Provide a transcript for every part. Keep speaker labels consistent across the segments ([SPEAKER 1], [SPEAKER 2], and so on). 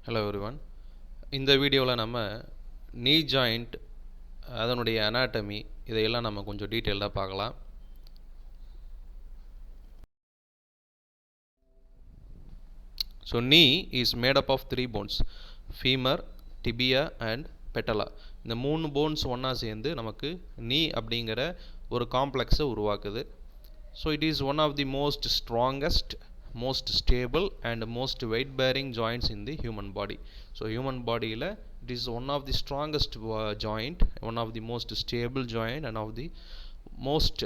[SPEAKER 1] Hello everyone. இந்த வீடியோவில் நம்ம knee joint அதனுடைய anatomy இதையெல்லாம் நம்ம கொஞ்சம் டீட்டெயிலாக பார்க்கலாம். So knee is made up of 3 bones, femur, tibia and patella. இந்த 3 bones ஒன்றா சேர்ந்து நமக்கு knee அப்படிங்கிற ஒரு காம்ப்ளெக்ஸை உருவாக்குது. So it is one of the most strongest, most stable and most weight bearing joints in the human body. So human body la it is one of the strongest joint, one of the most stable joint and of the most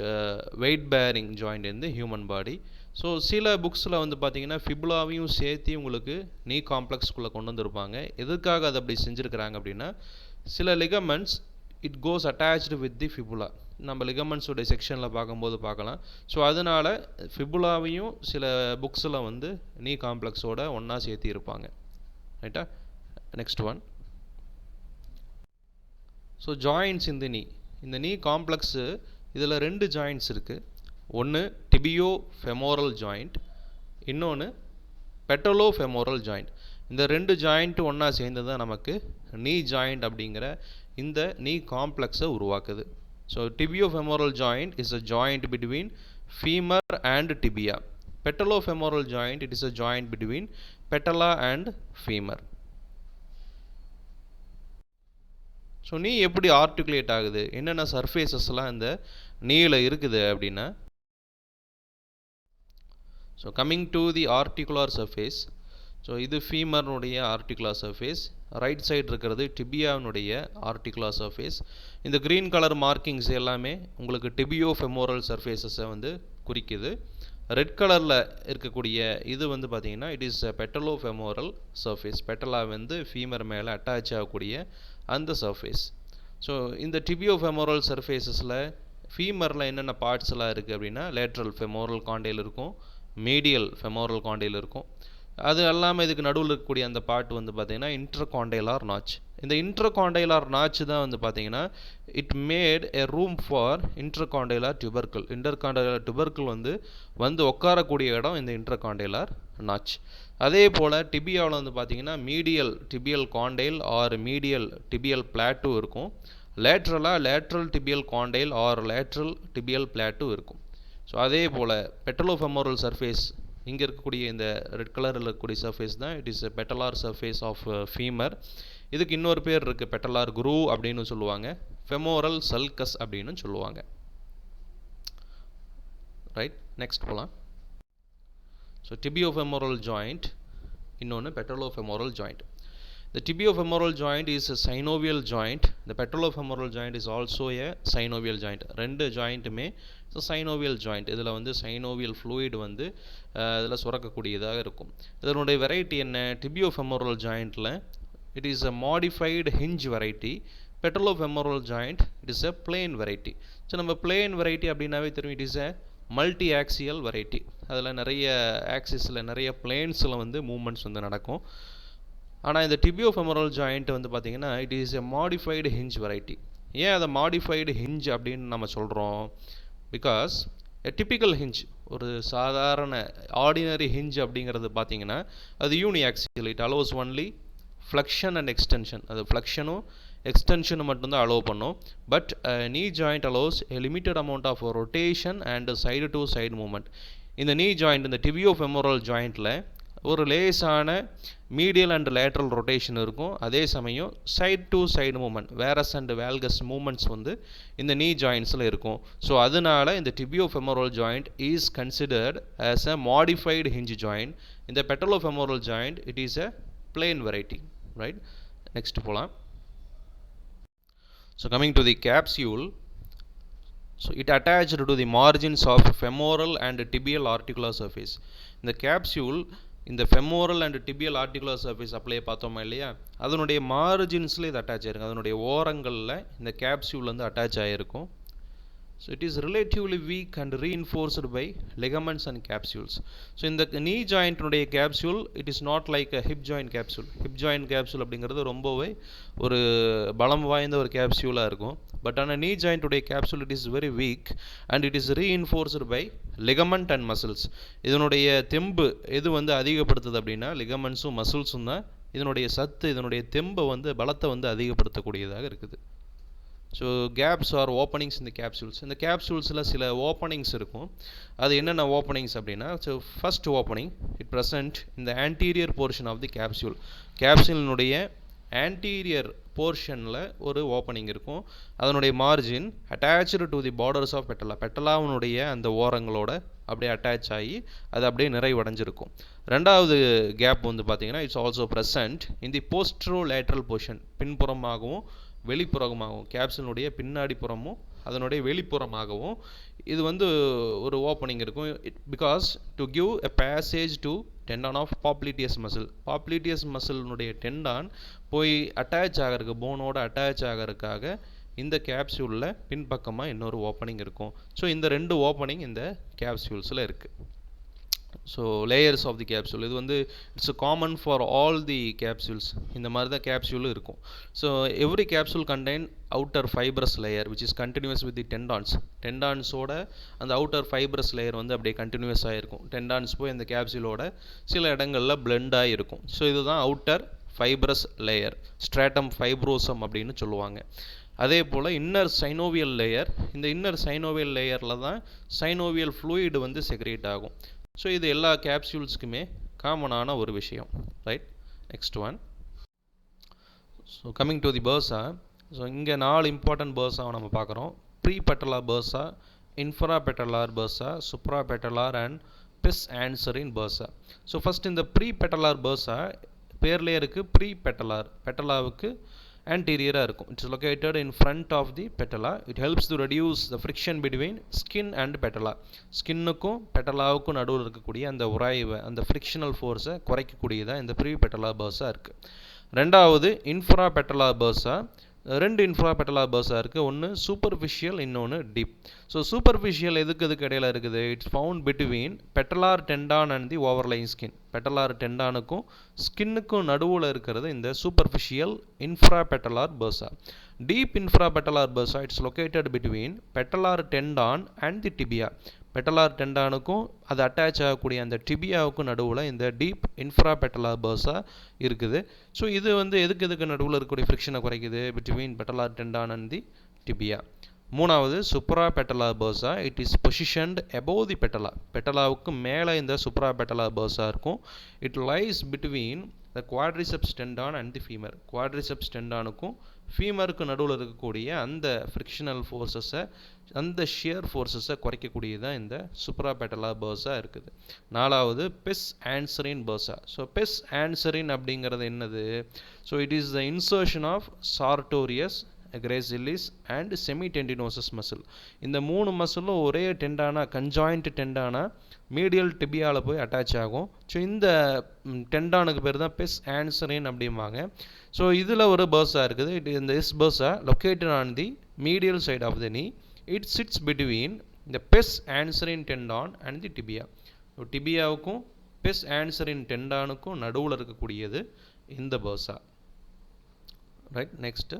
[SPEAKER 1] weight bearing joint in the human body. So சில புக்ஸில் வந்து பார்த்தீங்கன்னா ஃபிபுலாவையும் சேர்த்து உங்களுக்கு நீ காம்ப்ளெக்ஸ்குள்ளே கொண்டு வந்திருப்பாங்க. எதுக்காக அதை அப்படி செஞ்சுருக்கிறாங்க அப்படின்னா, சில ligaments it goes attached with the fibula, நம்ம லிகமெண்ட்ஸோடைய செக்ஷனில் பார்க்கும்போது பார்க்கலாம். ஸோ அதனால் ஃபிபுலாவையும் சில புக்ஸில் வந்து நீ காம்ப்ளெக்ஸோட ஒன்றா சேர்த்து இருப்பாங்க. ரைட்டா? Next one. ஸோ ஜாயின்ட்ஸ் இந்த நீ காம்ப்ளெக்ஸு இதில் 2 ஜாயின்ட்ஸ் இருக்குது. ஒன்று டிபியோஃபெமோரல் ஜாயிண்ட், இன்னொன்று பெட்டலோஃபெமோரல் ஜாயிண்ட். இந்த 2 ஜாயிண்ட்டு ஒன்றா சேர்ந்து தான் நமக்கு நீ ஜாயிண்ட் அப்படிங்கிற இந்த நீ காம்ப்ளெக்ஸை உருவாக்குது. So tibiofemoral joint is a joint between femur and tibia. Patellofemoral joint, it is a joint between patella and femur. So நீ எப்படி ஆர்டிகுலேட் ஆகுது, என்னென்ன சர்ஃபேசஸ்லாம் இந்த நீல இருக்குது அப்படின்னா, so coming to the articular surface. So இது ஃபீமர்னுடைய ஆர்டிகுலர் சர்ஃபேஸ், ரைட் சைடு இருக்கிறது டிபியாவினுடைய ஆர்டிகுலர் சர்ஃபேஸ். இந்த க்ரீன் கலர் மார்க்கிங்ஸ் எல்லாமே உங்களுக்கு டிபியோஃபெமோரல் சர்ஃபேஸஸை வந்து குறிக்குது. ரெட் கலரில் இருக்கக்கூடிய இது வந்து பார்த்திங்கன்னா இட் இஸ் பெட்டலோஃபெமோரல் சர்ஃபேஸ், பெட்டலா வந்து ஃபீமர் மேலே அட்டாச் ஆகக்கூடிய அந்த சர்ஃபேஸ். ஸோ இந்த டிபியோஃபெமோரல் சர்ஃபேஸஸில் ஃபீமரில் என்னென்ன பார்ட்ஸ்லாம் இருக்குது அப்படின்னா, லேட்ரல் ஃபெமோரல் காண்டைல் இருக்கும், மீடியல் ஃபெமோரல் காண்டைல் இருக்கும். அது எல்லாமே இதுக்கு நடுவில் இருக்கக்கூடிய அந்த பார்ட் வந்து பார்த்திங்கன்னா இன்டர்காண்டைலார் நாச். இந்த இன்டர்காண்டைலார் நாச் தான் வந்து பார்த்திங்கன்னா it made a room for இன்டர்காண்டைலார் tubercle. இன்டர்காண்டைலார் tubercle வந்து உட்காரக்கூடிய இடம் இந்த இன்டர்காண்டைலார் நாச். அதே போல் டிபியாவில் வந்து பார்த்திங்கன்னா medial tibial condyle or medial tibial plateau இருக்கும். லேட்ரலாக lateral tibial condyle or lateral tibial plateau இருக்கும். ஸோ அதே போல் பெட்டலோஃபெமோரல் சர்ஃபேஸ், இங்கே இருக்கக்கூடிய இந்த ரெட் கலரில் இருக்கக்கூடிய சர்ஃபேஸ் தான் it is patellar surface of femur. இதுக்கு இன்னொரு பேர் இருக்குது, பெட்டலார் குரூவ் அப்படின்னு சொல்லுவாங்க, ஃபெமோரல் சல்கஸ் அப்படின்னு சொல்லுவாங்க. ரைட், நெக்ஸ்ட் போகலாம். ஸோ டிபியோஃபெமோரல் ஜாயிண்ட், இன்னொன்று பெட்டலோஃபெமோரல் joint. The tibiofemoral joint is a synovial joint. The patellofemoral joint is also a synovial joint. ரெண்டு ஜாயிண்ட்டுமே synovial joint. இதில் வந்து synovial fluid வந்து இதில் சுரக்கக்கூடியதாக இருக்கும். இதனுடைய வெரைட்டி என்ன? tibiofemoral jointல it is a modified hinge variety. Patellofemoral joint it is a plain variety. So நம்ம plain variety அப்படின்னாவே தெரியும், it is a multi axial variety. அதில் நிறைய ஆக்சிஸில் நிறைய பிளேன்ஸில் வந்து மூமெண்ட்ஸ் வந்து நடக்கும். ஆனால் இந்த டிபியோஃபெமோரல் ஜாயிண்ட் வந்து பார்த்திங்கன்னா it is a modified hinge variety. ஏன் அதை மாடிஃபைடு ஹிஞ்ச் அப்படின்னு நம்ம சொல்கிறோம்? பிகாஸ் எ டிப்பிக்கல் ஹிஞ்ச், ஒரு சாதாரண ஆர்டினரி ஹிஞ்ச் அப்படிங்கிறது பார்த்திங்கன்னா அது uniaxial. It allows only flexion and extension. அது ஃப்ளெக்ஷனும் எக்ஸ்டென்ஷனும் மட்டும்தான் அலோவ் பண்ணும். But knee joint allows a limited amount of rotation and side to side movement. இந்த நீ ஜாயிண்ட், இந்த டிபியோஃபெமோரல் ஜாயிண்டில் ஒரு லேஸான மீடியல் அண்ட் லேட்ரல் ரொட்டேஷன் இருக்கும். அதே சமயம் side to side movement, varus and valgus movements வந்து இந்த நீ ஜாயின்ஸில் இருக்கும். ஸோ அதனால இந்த tibiofemoral joint is considered as a modified hinge joint. இந்த patellofemoral joint it is a plane variety. Right, next போகலாம். So coming to the capsule. So it attached to the margins of femoral and tibial articular surface. இந்த capsule இந்த femoral and tibial articular surface அப்படியே பார்த்தோமா இல்லையா, அதனுடைய மார்ஜின்ஸில் இது attach ஆகிருக்கும். அதனுடைய ஓரங்களில் இந்த கேப்சியூல் வந்து அட்டாச் ஆகிருக்கும். So it is relatively weak and reinforced by ligaments and capsules. So இந்த நீ ஜாயிண்ட்னுடைய capsule it is not like a hip joint capsule. Hip joint capsule அப்படிங்கிறது ரொம்பவே ஒரு பலம் வாய்ந்த ஒரு கேப்சியூலாக இருக்கும். பட் ஆனால் நீ ஜாயிண்ட்டுடைய capsule it is very weak and it is reinforced by ligament and muscles. இதனுடைய தெம்பு எது வந்து அதிகப்படுத்துது அப்படின்னா லிகமெண்ட்ஸும் மசில்ஸும் தான் இதனுடைய சத்து, இதனுடைய தெம்பை வந்து பலத்தை வந்து அதிகப்படுத்தக்கூடியதாக இருக்குது. ஸோ கேப்ஸ் ஆர் ஓப்பனிங்ஸ் இந்த கேப்சூல்ஸ். இந்த கேப்சூல்ஸில் சில ஓப்பனிங்ஸ் இருக்கும். அது என்னென்ன ஓப்பனிங்ஸ் அப்படின்னா, so first opening it present இந்த anterior portion of the capsule. கேப்சூலினுடைய ஆன்டீரியர் போர்ஷனில் ஒரு ஓப்பனிங் இருக்கும். அதனுடைய margin attach to the borders of patella, பெட்டலாவினுடைய அந்த ஓரங்களோட அப்படியே அட்டாச் ஆகி அது அப்படியே நிறைவடைஞ்சிருக்கும். ரெண்டாவது கேப் வந்து பார்த்தீங்கன்னா it's also present in the postero lateral portion, பின்புறமாகவும் வெளிப்புறமாகவும், கேப்சூலினுடைய பின்னாடி புறமும் அதனுடைய வெளிப்புறமாகவும் இது வந்து ஒரு ஓப்பனிங் இருக்கும். Because to give a passage to tendon of popliteus muscle. Popliteus மசிலினுடைய டெண்டான் போய் அட்டாச் ஆகிறதுக்கு, போனோட அட்டாச் ஆகிறதுக்காக இந்த கேப்சூலில் பின்பக்கமாக இன்னொரு ஓப்பனிங் இருக்கும். ஸோ இந்த ரெண்டு ஓப்பனிங் இந்த கேப்சூல்ஸில் இருக்குது. So layers of the capsule இது வந்து it's common for all the capsules. இந்த மாதிரி தான் கேப்சூலும் இருக்கும். So every capsule contain outer fibrous layer which is continuous with the tendons. டெண்டான்ஸோட அந்த அவுட்டர் ஃபைப்ரஸ் லேயர் வந்து அப்படியே கண்டினியூஸாக இருக்கும். டெண்டான்ஸ் போய் அந்த கேப்சூலோட சில இடங்களில் பிளெண்டாக இருக்கும். ஸோ இதுதான் outer fibrous layer, stratum fibrosum அப்படின்னு சொல்லுவாங்க. அதே போல் இன்னர் சைனோவியல் லேயர், இந்த இன்னர் சைனோவியல் லேயரில் தான் சைனோவியல் ஃப்ளூயிட் வந்து செக்ரேட் ஆகும். ஸோ இது எல்லா கேப்சூல்ஸுக்குமே காமனான ஒரு விஷயம், right? Next one. So coming to the bursa. So இங்கே 4 இம்பார்ட்டன்ட் பர்சாவை நம்ம பார்க்குறோம். Pre patellar bursa, infra patellar bursa, supra patellar and pes anserine bursa. So first இந்த ப்ரீ பெட்டலார் பர்சா பேர்லேயே இருக்குது. ப்ரீ பெட்டலார், பெட்டலாவுக்கு anterior-ஆ இருக்கும். It is located in front of the petala. It helps to reduce the friction between skin and petala. ஸ்கின்னுக்கும் பெட்டலாவுக்கும் நடுவில் இருக்கக்கூடிய அந்த உராய்வை, அந்த frictional ஃபோர்ஸை குறைக்கக்கூடியதாக இந்த ப்ரீ பெட்டலா பர்சா இருக்குது. ரெண்டாவது இன்ஃப்ரா பெட்டலா பர்சா. 2 இன்ஃப்ரா பெட்டலா பர்சா இருக்குது. ஒன்று சூப்பர்ஃபிஷியல், இன்னொன்று டீப். ஸோ சூப்பர்ஃபிஷியல் எதுக்கு இடையில இருக்குது? It's found between patellar tendon and the overlying skin. Patellar டெண்டானுக்கும் ஸ்கின்னுக்கும் நடுவில் இருக்கிறது இந்த superficial infra patellar bursa. Deep infra patellar bursa it's located between patellar tendon and the tibia. Patellar டெண்டானுக்கும் அது அட்டாச் ஆகக்கூடிய அந்த டிபியாவுக்கும் நடுவில் இந்த டீப் இன்ஃப்ரா பெட்டலார் பர்சா இருக்குது. ஸோ இது வந்து எதுக்கு நடுவில் இருக்கக்கூடிய ஃப்ரிக்ஷனை குறைக்குது? Between patellar tendon and the tibia. மூணாவது supra patellar bursa. It is positioned above the patella. பெட்டலாவுக்கு மேலே இந்த சுப்ரா பெட்டலார் பர்சா இருக்கும். It lies between the quadriceps tendon and the femur. Quadriceps டெண்டானுக்கும் ஃபீமருக்கு நடுவில் இருக்கக்கூடிய அந்த ஃப்ரிக்ஷனல் ஃபோர்ஸஸை, அந்த ஷியர் ஃபோர்ஸஸை குறைக்கக்கூடியதான் இந்த சுப்ரா பெட்டலார் பர்சா இருக்குது. நாலாவது பெஸ் ஆன்சரின் பர்சா. ஸோ பெஸ் ஆன்சரின் அப்படிங்கிறது என்னது? So it is the insertion of sartorius, gracilis and semi tendinosus muscle. இந்த 3 மசிலும் ஒரே டெண்டானா, கன்ஜாயிண்ட் டெண்டானா மீடியல் டிபியாவில் போய் அட்டாச் ஆகும். ஸோ இந்த டெண்டானுக்கு பேர் தான் பெஸ் ஆன்சரின் அப்படிம்பாங்க. ஸோ இதில் ஒரு பர்சா இருக்குது. இந்த is bursa located on the medial side of the knee. It sits between the pes anserine tendon and the tibia. So டிபியாவுக்கும் பெஸ் ஆன்சரின் டெண்டானுக்கும் நடுவில் இருக்கக்கூடியது இந்த bursa, right? Next.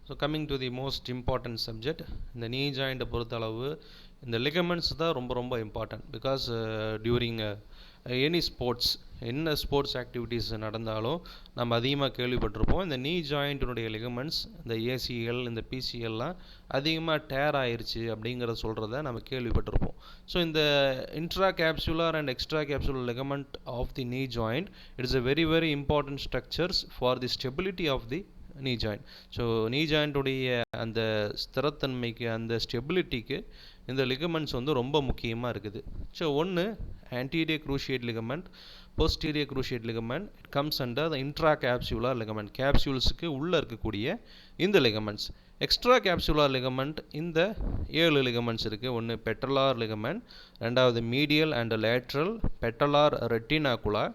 [SPEAKER 1] So coming to the most important subject. இந்த knee ஜாயிண்ட்டை பொறுத்தளவு இந்த ligaments தான் ரொம்ப ரொம்ப important. Because during any sports, என்ன ஸ்போர்ட்ஸ் ஆக்டிவிட்டீஸ் நடந்தாலும் நம்ம அதிகமாக கேள்விப்பட்டிருப்போம். இந்த நீ ஜாயிண்ட்டினுடைய லிகமெண்ட்ஸ், இந்த ஏசிஎல், இந்த பிசிஎல்லாம் அதிகமாக டேர் ஆயிடுச்சு அப்படிங்கிறத சொல்கிறத நம்ம கேள்விப்பட்டிருப்போம். ஸோ இந்த intra capsular and extra capsular ligament of the knee joint, it is a very very important structures for the stability of the நீ ஜாயிண்ட். ஸோ நீ ஜாயிண்ட்டுடைய அந்த ஸ்திரத்தன்மைக்கு, அந்த ஸ்டெபிலிட்டிக்கு இந்த லிகமெண்ட்ஸ் வந்து ரொம்ப முக்கியமாக இருக்குது. ஸோ ஒன்று anterior cruciate ligament, posterior cruciate ligament. It comes under the intracapsular ligament. கேப்சூல்ஸுக்கு உள்ளே இருக்கக்கூடிய இந்த லிகமெண்ட்ஸ். எக்ஸ்ட்ரா கேப்சுலர் லிகமெண்ட், இந்த 7 லிகமெண்ட்ஸ் இருக்குது. ஒன்று பெட்டலார் லிகமெண்ட், ரெண்டாவது medial and lateral patellar retinacula,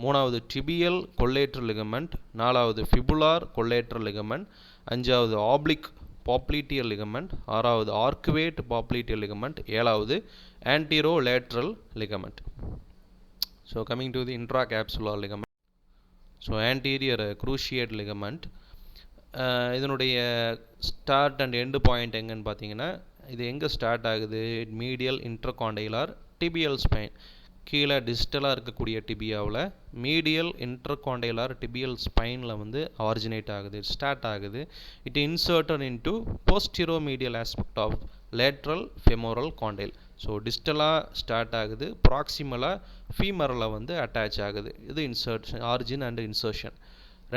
[SPEAKER 1] மூணாவது டிபியல் கொல்லேட்ரல் லிகமெண்ட், நாலாவது ஃபிபுலார் கொல்லேட்ரல் லிகமெண்ட், அஞ்சாவது ஆப்ளிக் பாப்ளிட்டியல் லிகமெண்ட், ஆறாவது ஆர்க்குவேட் பாப்ளிட்டியல் லிகமெண்ட், ஏழாவது antero lateral ligament. So coming to the intracapsular ligament. So anterior cruciate ligament, இதனுடைய start and end point எங்கன்னு பார்த்தீங்கன்னா, இது எங்கே ஸ்டார்ட் ஆகுது? Medial intercondylar tibial spine. கீழே டிஸ்டலாக இருக்கக்கூடிய டிபியாவில் மீடியல் இன்டர்காண்டைலார் டிபியல் ஸ்பைனில் வந்து ஆரிஜினேட் ஆகுது, ஸ்டார்ட் ஆகுது. It inserted into postero medial aspect of lateral femoral condyle. So டிஸ்டலாக ஸ்டார்ட் ஆகுது, ப்ராக்சிமலாக ஃபீமரில் வந்து அட்டாச் ஆகுது. இது இன்சர்ஷன், ஆரிஜின் அண்ட் இன்சர்ஷன்.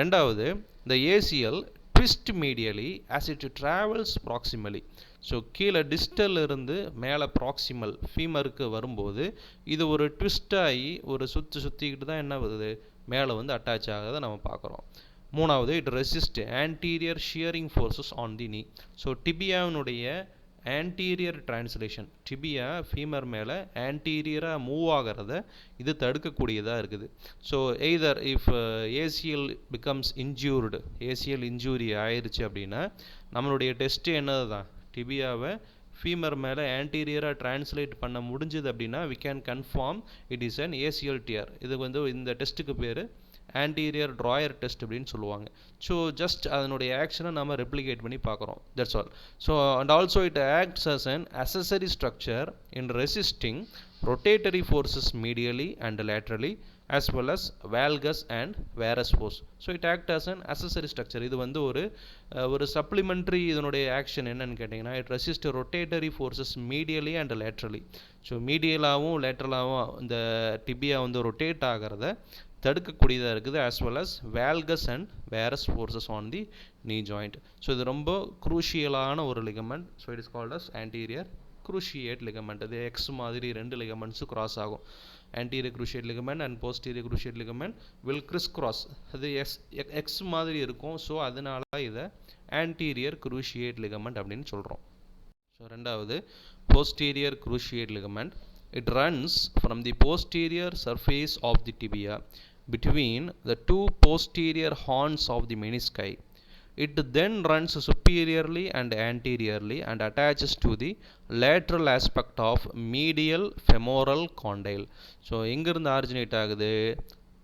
[SPEAKER 1] ரெண்டாவது, இந்த ACL twist medially as it travels proximally. So கீழே டிஸ்டல் இருந்து மேலே ப்ராக்சிமல் ஃபீமருக்கு வரும்போது இது ஒரு ட்விஸ்ட் ஆகி ஒரு சுற்றிக்கிட்டு தான் என்ன வருது, மேலே வந்து அட்டாச் ஆகிறத நம்ம பார்க்குறோம். மூணாவது, it resist anterior shearing forces on the knee. So டிபியாவினுடைய anterior translation, டிபியா femur மேலே ஆன்டீரியராக மூவ் ஆகிறத இது தடுக்கக்கூடியதாக இருக்குது. So either if ACL becomes injured, ACL injury ஆயிடுச்சு அப்படின்னா நம்மளுடைய டெஸ்ட்டு என்னது தான், டிபியாவை ஃபீமர் மேலே ஆன்டீரியராக டிரான்ஸ்லேட் பண்ண முடிஞ்சுது அப்படின்னா we can confirm it is an ACL tear. இது வந்து இந்த டெஸ்ட்டுக்கு பேர் ஆன்டீரியர் ட்ராயர் டெஸ்ட் அப்படின்னு சொல்லுவாங்க. ஸோ ஜஸ்ட் அதனுடைய ஆக்ஷனை நம்ம ரெப்ளிகேட் பண்ணி பார்க்குறோம், that's all. So and also it acts as an accessory structure in resisting rotatory forces medially and laterally as well as valgus and varus force. So it act as an accessory structure. இது வந்து ஒரு supplementary இதனுடைய action என்னன்னு கேட்டிங்கன்னா, it resist rotatory forces medially and laterally. So மீடியலாகவும் லேட்ரலாகவும் இந்த tibia வந்து ரொட்டேட் ஆகிறத தடுக்கக்கூடியதாக இருக்குது, as well as valgus and varus forces on the knee joint. So இது ரொம்ப குரூஷியலான ஒரு ligament. So it is called as anterior cruciate ligament. இது எக்ஸ் மாதிரி ரெண்டு லிகமெண்ட்ஸு கிராஸ் ஆகும். anterior cruciate ligament and posterior cruciate ligament will crisscross. அது X மாதிரி இருக்கும். ஸோ அதனால இதை anterior cruciate ligament அப்படின்னு சொல்கிறோம். ஸோ ரெண்டாவது, posterior cruciate ligament. It runs from the posterior surface of the tibia between the two posterior horns of the menisci. It then runs superiorly and anteriorly and attaches to the lateral aspect of medial femoral condyle. So எங்கிருந்து originate ஆகுது,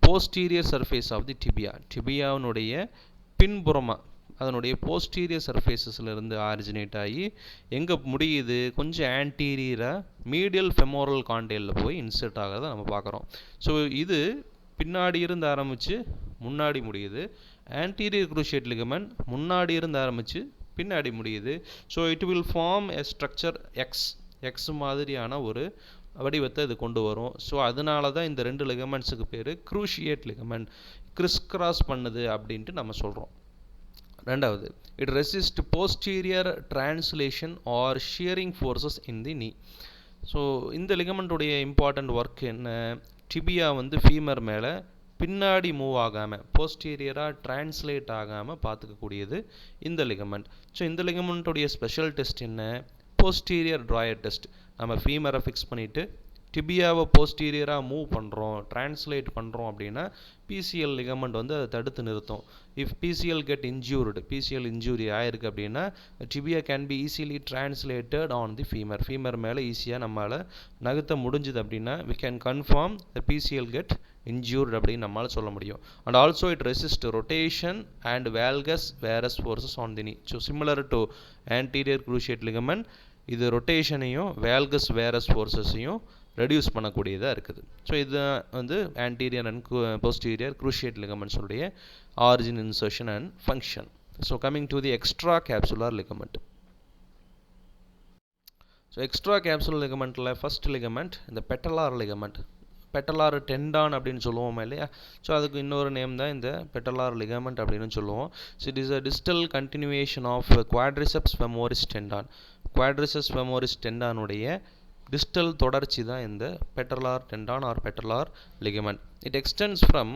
[SPEAKER 1] posterior surface of the tibia, டிபியாவினுடைய பின்புறமாக அதனுடைய posterior சர்ஃபேஸஸ்லேருந்து originate ஆகி எங்கே முடியுது, கொஞ்சம் ஆன்டீரியராக medial femoral காண்டைலில் போய் insert ஆகிறத நம்ம பார்க்குறோம். ஸோ இது பின்னாடி இருந்து ஆரம்பித்து முன்னாடி முடியுது. anterior cruciate ligament முன்னாடி இருந்து ஆரம்பித்து பின்னாடி முடியுது. So it will form a structure X மாதிரியான ஒரு வடிவத்தை இது கொண்டு வரும். ஸோ அதனால தான் இந்த ரெண்டு லிகமெண்ட்ஸுக்கு பேர் க்ரூஷியேட் லிகமெண்ட், கிறிஸ் பண்ணுது அப்படின்ட்டு நம்ம சொல்கிறோம். ரெண்டாவது, it resist posterior translation or shearing forces in the knee. So இந்த லிகமெண்ட்டுடைய இம்பார்ட்டண்ட் ஒர்க் என்ன, டிபியா வந்து ஃபீமர் மேலே பின்னாடி மூவ் ஆகாமல் போஸ்டீரியராக டிரான்ஸ்லேட் ஆகாமல் பார்த்துக்கக்கூடியது இந்த லிகமெண்ட். ஸோ இந்த லிகமெண்ட்டுடைய ஸ்பெஷல் டெஸ்ட் என்ன, போஸ்டீரியர் ட்ராயர் டெஸ்ட். நம்ம ஃபீமரை ஃபிக்ஸ் பண்ணிவிட்டு டிபியாவை போஸ்டீரியராக மூவ் பண்ணுறோம், டிரான்ஸ்லேட் பண்ணுறோம் அப்படின்னா பிசிஎல் லிகமெண்ட் வந்து அதை தடுத்து நிறுத்தும். If PCL get injured, PCL injury ஆயிருக்கு அப்படின்னா tibia can be easily translated on the femur மேலே ஈஸியாக நம்மளால் நகர்த்த முடிஞ்சுது அப்படின்னா we can confirm the PCL get injured அப்படின்னு நம்மளால் சொல்ல முடியும். And also it resist rotation and valgus varus forces on the knee. So similar to anterior cruciate ligament, இது ரொட்டேஷனையும் வேல்கஸ் வேரஸ் ஃபோர்ஸஸையும் ரெடியூஸ் பண்ணக்கூடியதாக இருக்குது. ஸோ இது வந்து ஆன்டீரியர் அண்ட் போஸ்டீரியர் க்ரூஷியேட் லிகமெண்ட்ஸுடைய origin, insertion and function. So coming to the extra capsular ligament. So extra capsular லிகமெண்ட்டில் first ligament இந்த patellar ligament, பெட்டலார் டெண்டான் அப்படின்னு சொல்லுவோம் இல்லையா. ஸோ அதுக்கு இன்னொரு நேம் தான் இந்த பெட்டலார் லிகமெண்ட் அப்படின்னு சொல்லுவோம். So it is a distal continuation of quadriceps femoris tendon. Quadriceps femoris டெண்டானுடைய டிஸ்டல் தொடர்ச்சி தான் இந்த patellar tendon or patellar ligament. It extends from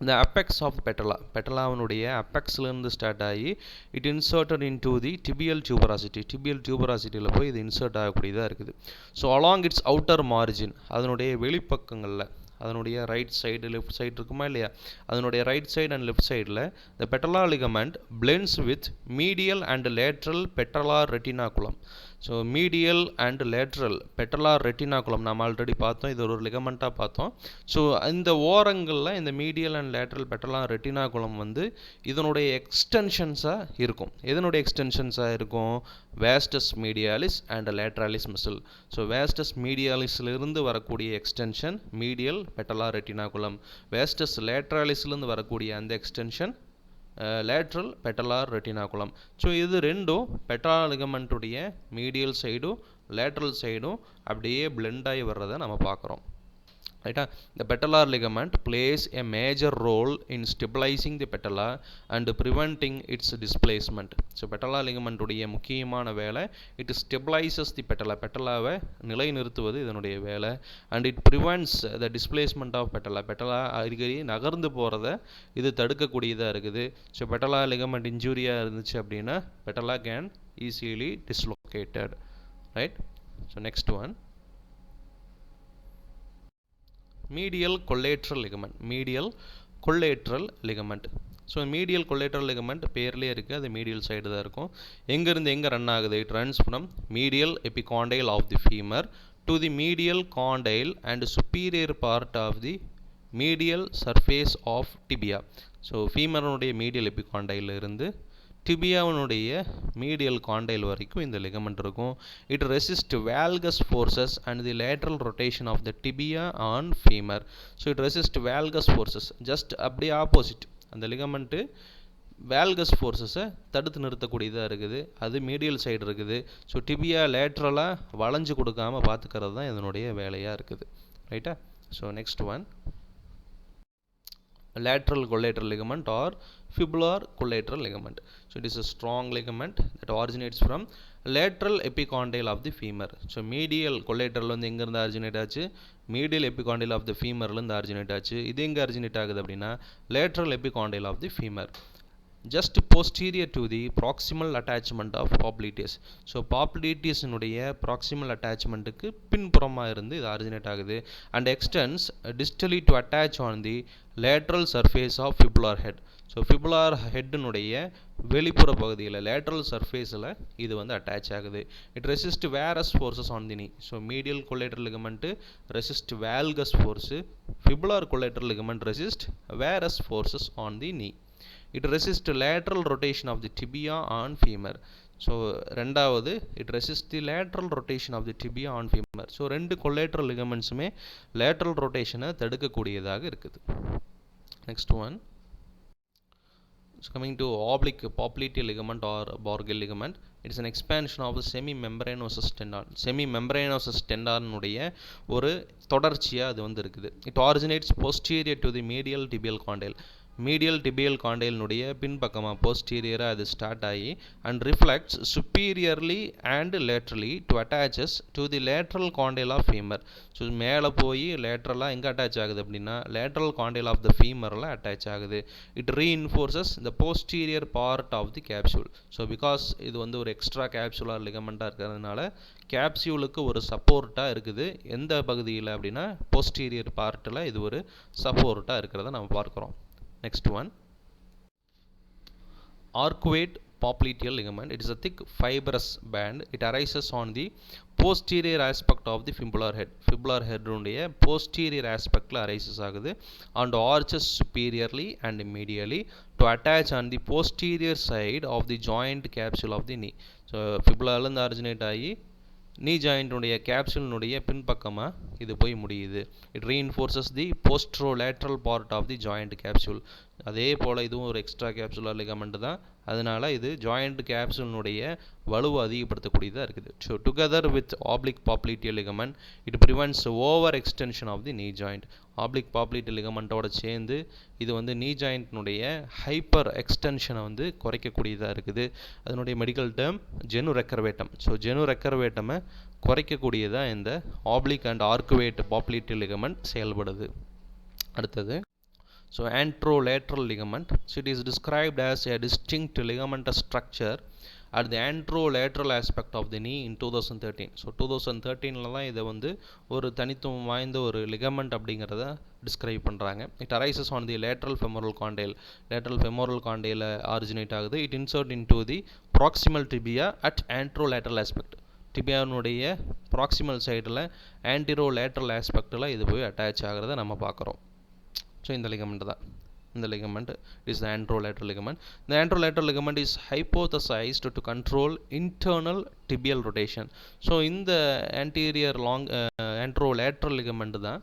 [SPEAKER 1] the apex of petala, petalaவினுடைய அப்பெக்ஸ்லேருந்து ஸ்டார்ட் ஆகி it inserted into the tibial டியூபராசிட்டியில் போய் இது இன்சர்ட் ஆகக்கூடியதாக இருக்குது. So along its outer margin, அதனுடைய வெளிப்பக்கங்களில், அதனுடைய ரைட் சைடு லெஃப்ட் சைடு இருக்குமா இல்லையா, அதனுடைய ரைட் சைடு அண்ட் லெஃப்ட் சைடில் the patellar ligament blends with medial and lateral patellar retinaculum. So medial and lateral patellar retinaculum நம்ம ஆல்ரெடி பார்த்தோம், இது ஒரு லிகமெண்ட்டாக பார்த்தோம். ஸோ இந்த ஓரங்களில் இந்த medial and lateral patellar retinaculum வந்து இதனுடைய எக்ஸ்டென்ஷன்ஸாக இருக்கும். எதனுடைய எக்ஸ்டென்ஷன்ஸாக இருக்கும்? Vastus medialis and lateralis muscle. So vastus மீடியாலிஸ்லேருந்து வரக்கூடிய extension medial patellar retinaculum, vastus லேட்ராலிஸ்லேருந்து வரக்கூடிய அந்த extension lateral patellar retinaculum. So இது ரெண்டும் பெட்டலா லிகமெண்ட்டுடைய மீடியல் சைடும் லேட்ரல் சைடும் அப்படியே பிளெண்ட் ஆகி வர்றதை நம்ம பார்க்குறோம். ரைட்டா? The patellar ligament plays a major role in stabilizing the patella and preventing its displacement. So patella லிகமெண்ட்டுடைய முக்கியமான வேலை, இட் ஸ்டெபிளைசஸ் தி பெட்டலா, பெட்டலாவை நிலைநிறுத்துவது இதனுடைய வேலை. And it prevents the displacement of patella, patella அடிக்கடி நகர்ந்து போகிறத இது தடுக்கக்கூடியதாக இருக்குது. ஸோ பெட்டலா லிகமெண்ட் இன்ஜூரியாக இருந்துச்சு அப்படின்னா patella can easily dislocated. Right? So next one, medial collateral ligament. medial collateral ligament. So medial collateral ligament பேர்லேயே இருக்குது, அது மீடியல் சைடு தான் இருக்கும். எங்கேருந்து எங்கே ரன் ஆகுது? It runs from medial epicondyle of the femur to the medial condyle and superior part of the medial surface of tibia. So ஃபீமருடைய medial epicondyle இருந்து டிபியாவினுடைய மீடியல் காண்டைல் வரைக்கும் இந்த லிகமெண்ட் இருக்கும். It resist valgus forces and the lateral rotation of the tibia on femur. So it resist valgus forces, just அப்படியே opposite. அந்த ligament valgus ஃபோர்ஸஸை தடுத்து நிறுத்தக்கூடியதாக இருக்குது, அது மீடியல் சைடு இருக்குது. ஸோ டிபியா லேட்ரலாக வளைஞ்சு கொடுக்காமல் பார்த்துக்கிறது தான் இதனுடைய வேலையாக இருக்குது. ரைட்டா? So next one, lateral collateral ligament or fibular collateral ligament. So it is a strong ligament that originates from lateral epicondyle of the femur. So medial collateral வந்து எங்க இருந்து originate ஆச்சு? medial epicondyle of the femur ல இருந்து originate ஆச்சு. இது எங்க originate ஆகுது அப்படின்னா lateral epicondyle of the femur, just posterior to the proximal attachment of popliteus. So popliteus னுடைய proximal attachmentக்கு பின்புறமாக இருந்து இது originate ஆகுது and extends distally to attach on the lateral surface of fibular head. So fibular head னுடைய வெளிப்புற பகுதியில் lateral surfaceல இது வந்து attach ஆகுது. it resist varus forces on the knee. So medial collateral ligament resist valgus force, fibular collateral ligament resist varus forces on the knee. It resists lateral rotation of the tibia on femur. So ரெண்டாவது it resists the lateral rotation of the tibia on femur. So ரெண்டு collateral ligamentஸுமே lateral rotation தடுக்கக்கூடியதாக இருக்குது. Next one, so coming to oblique popliteal ligament or Borgel ligament, it is an expansion of the semimembranosus tendon. semimembranosus tendon உடைய ஒரு தொடர்ச்சியாக அது வந்து இருக்குது. It originates posterior to the medial tibial condyle. Medial tibial காண்டைலினுடைய பின்பக்கமாக போஸ்டீரியராக அது ஸ்டார்ட் ஆகி and reflects superiorly and laterally to attaches to the lateral condyle of femur. So மேலே போய் லேட்ரலாக எங்கே அட்டாச் ஆகுது அப்படின்னா லேட்ரல் காண்டைல் ஆஃப் த ஃபீமரில் அட்டாச் ஆகுது. It reinforces the posterior part of the capsule. So because இது வந்து ஒரு எக்ஸ்ட்ரா கேப்சூலார் லிகமெண்ட்டாக இருக்கிறதுனால கேப்சியூலுக்கு ஒரு சப்போர்ட்டாக இருக்குது. எந்த பகுதியில் அப்படின்னா போஸ்டீரியர் பார்ட்டில் இது ஒரு சப்போர்ட்டாக இருக்கிறத நம்ம பார்க்குறோம். Next one, arcuate popliteal ligament. It is a thick fibrous band. It arises on the posterior aspect of the fibular head. fibular head உடைய posterior aspectல arises ஆகுது and arches superiorly and medially to attach on the posterior side of the joint capsule of the knee. So fibulaல இருந்து originate ஆகி knee joint உடைய கேப்சூலினுடைய பின்பக்கமாக இது போய் முடியுது. It reinforces the posterolateral part of the joint capsule. அதே போல் இதுவும் ஒரு எக்ஸ்ட்ரா கேப்சூலர் லிகமெண்ட் தான், அதனால் இது ஜாயிண்ட் கேப்சூலினுடைய வலுவை அதிகப்படுத்தக்கூடியதாக இருக்குது. So together with oblique popliteal ligament it prevents over extension of the knee joint. Oblique பாப்ளிட்டியல் லிகமெண்ட்டோட சேர்ந்து இது வந்து நீ ஜாயிண்ட்னுடைய ஹைப்பர் எக்ஸ்டென்ஷனை வந்து குறைக்கக்கூடியதாக இருக்குது. அதனுடைய மெடிக்கல் டேர்ம் ஜெனு ரெக்கர்வேட்டம். ஸோ ஜெனு ரெக்கர்வேட்டமை குறைக்கக்கூடியதாக இந்த ஆப்ளிக் அண்ட் ஆர்குவேட் பாப்ளிட்டியல் லிகமெண்ட் செயல்படுது. அடுத்தது, so anterolateral ligament. So it is described as a distinct ligamentous structure at the anterolateral aspect of the knee in 2013. So 2013ல தான் இதை வந்து ஒரு தனித்துவம் வாய்ந்த ஒரு லிகமெண்ட் அப்படிங்கிறத டிஸ்கிரைப் பண்ணுறாங்க. It arises on the lateral femoral condyle. lateral femoral condyle originate ஆகுது. it insert into the proximal tibia at anterolateral aspect. டிபியானுடைய ப்ராக்சிமல் சைடில் ஆன்டிரோ லேட்ரல் ஆஸ்பெக்டில் இது போய் அட்டாச் ஆகிறத நம்ம பார்க்குறோம். ஸோ இந்த லிகமெண்ட் தான், இந்த ligament is the anterolateral ligament. The anterolateral ligament is hypothesized to control internal tibial rotation. So இந்த anterior long anterolateral ligament தான்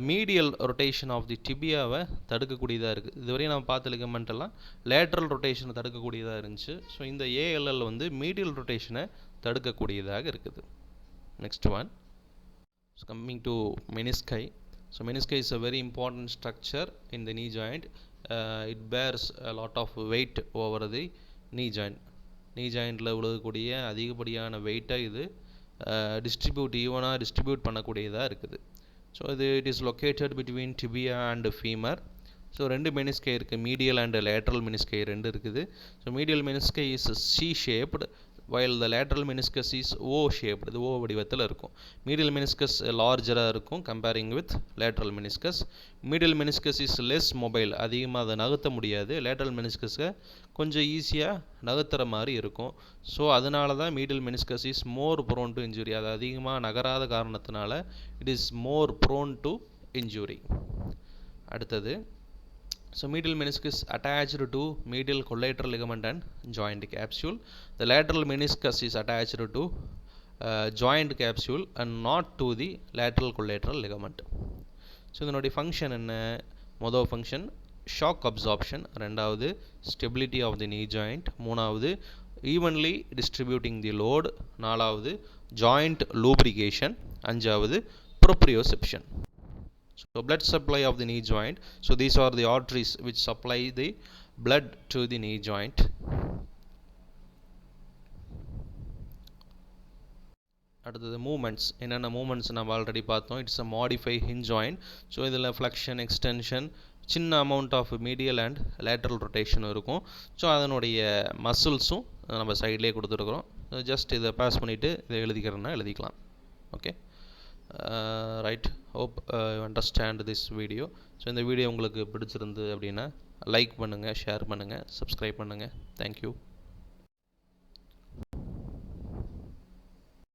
[SPEAKER 1] medial rotation of the tibiaவை தடுக்கக்கூடியதாக இருக்குது. இதுவரையும் நம்ம பார்த்த லிகமெண்ட் எல்லாம் lateral rotation தடுக்கக்கூடியதாக இருந்துச்சு. ஸோ இந்த ALL வந்து medial rotation தடுக்கக்கூடியதாக இருக்குது. Next one, so coming to menisci. So meniscus is a very important structure in the knee joint. It bears a lot of weight over the knee joint. knee jointல உள்ளக்கூடிய அதிகப்படியான வெயிட்டை இது distribute பண்ணக்கூடியதாக இருக்குது. So it is located between tibia and femur. So ரெண்டு menisci இருக்குது, medial and lateral menisci ரெண்டு இருக்குது. So medial menisci is C-shaped while the lateral meniscus is O-shaped. இது O வடிவத்தில் இருக்கும். medial meniscus larger-ஆக இருக்கும் comparing with lateral meniscus. medial meniscus is less mobile. அதிகமாக அதை நகர்த்த முடியாது. lateral meniscus கொஞ்சம் ஈஸியாக நகர்த்துற மாதிரி இருக்கும். ஸோ அதனால தான் medial meniscus is more prone to injury. அது அதிகமாக நகராத காரணத்தினால it is more prone to injury. அடுத்தது, so medial meniscus attached to medial collateral ligament and joint capsule. The lateral meniscus is attached to joint capsule and not to the lateral collateral ligament. So இதனுடைய function என்ன? மொதல் function shock absorption, ரெண்டாவது stability of the knee joint, மூணாவது evenly distributing the load, நாலாவது joint lubrication, அஞ்சாவது proprioception. So blood supply of the knee joint. So these are the arteries which supply the blood to the knee joint. அடுத்தது movements. என்னென்ன movements நம்ம already பார்த்தோம். It's a modify hinge joint. So இதில் flexion, extension, சின்ன amount of medial and lateral rotation இருக்கும். So அதனுடைய மசில்ஸும் நம்ம சைட்லேயே கொடுத்துருக்குறோம். ஜஸ்ட் இதை பாஸ் பண்ணிவிட்டு இதை எழுதிக்கிறேன்னா எழுதிக்கலாம். Okay, right. Hope you understand this video. So இந்த வீடியோ உங்களுக்கு பிடிச்சிருந்து அப்படின்னா லைக் பண்ணுங்கள், ஷேர் பண்ணுங்கள், சப்ஸ்கிரைப் பண்ணுங்கள். தேங்க்யூ.